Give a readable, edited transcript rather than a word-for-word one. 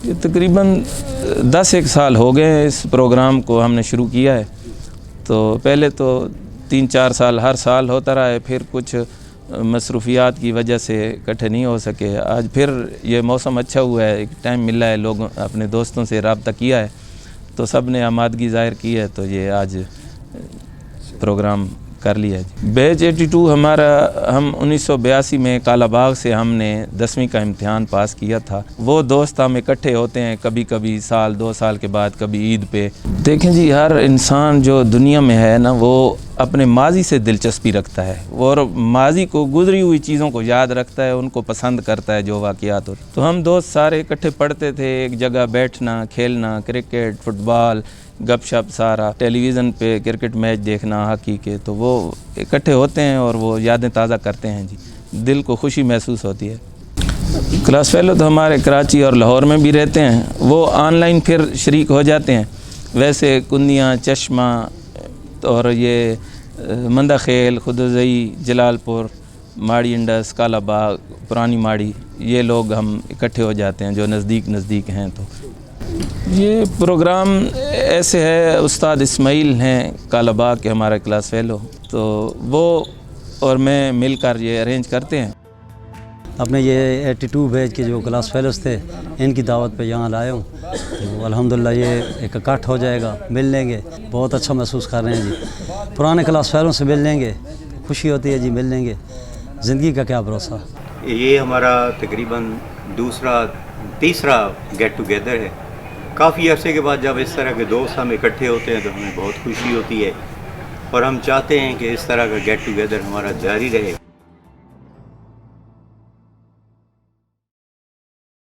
یہ تقریباً 10 سال ہو گئے ہیں اس پروگرام کو ہم نے شروع کیا ہے. تو پہلے تو 3-4 سال ہر سال ہوتا رہا ہے، پھر کچھ مصروفیات کی وجہ سے اکٹھے نہیں ہو سکے. آج پھر یہ موسم اچھا ہوا ہے، ایک ٹائم ملا ہے، لوگوں اپنے دوستوں سے رابطہ کیا ہے تو سب نے آمادگی ظاہر کی ہے، تو یہ آج پروگرام کر لیا ہے. بیچ 82 ہم 1982 میں کالا باغ سے ہم نے 10ویں کا امتحان پاس کیا تھا. وہ دوست ہم اکٹھے ہوتے ہیں کبھی کبھی سال 2 سال کے بعد، کبھی عید پہ. دیکھیں جی، ہر انسان جو دنیا میں ہے نا، وہ اپنے ماضی سے دلچسپی رکھتا ہے اور ماضی کو، گزری ہوئی چیزوں کو یاد رکھتا ہے، ان کو پسند کرتا ہے جو واقعات ہوتے. تو ہم دوست سارے اکٹھے پڑھتے تھے، ایک جگہ بیٹھنا، کھیلنا، کرکٹ، فٹ بال، گپ شپ، سارا ٹیلی ویژن پہ کرکٹ میچ دیکھنا ہاکی کے. تو وہ اکٹھے ہوتے ہیں اور وہ یادیں تازہ کرتے ہیں. جی، دل کو خوشی محسوس ہوتی ہے. کلاس فیلو تو ہمارے کراچی اور لاہور میں بھی رہتے ہیں، وہ آن لائن پھر شریک ہو جاتے ہیں. ویسے کنیاں، چشمہ اور یہ مندہ خیل، خدوزئی، جلال پور، ماڑی انڈس، کالا باغ، پرانی ماڑی، یہ لوگ ہم اکٹھے ہو جاتے ہیں جو نزدیک ہیں. تو یہ پروگرام ایسے ہے، استاد اسماعیل ہیں کالا باغ کے ہمارے کلاس فیلو، تو وہ اور میں مل کر یہ ارینج کرتے ہیں. اپنے یہ 82 بیچ کے جو کلاس فیلوز تھے، ان کی دعوت پہ یہاں لائے ہوں. تو الحمدللہ یہ ایک اکٹھ ہو جائے گا، مل لیں گے، بہت اچھا محسوس کر رہے ہیں جی. پرانے کلاس فیلوں سے مل لیں گے، خوشی ہوتی ہے جی، مل لیں گے. زندگی کا کیا بھروسہ. یہ ہمارا تقریباً تیسرا گیٹ ٹوگیدر ہے. کافی عرصے کے بعد جب اس طرح کے دوست ہم اکٹھے ہوتے ہیں تو ہمیں بہت خوشی ہوتی ہے، اور ہم چاہتے ہیں کہ اس طرح کا گیٹ ٹوگیدر ہمارا جاری رہے.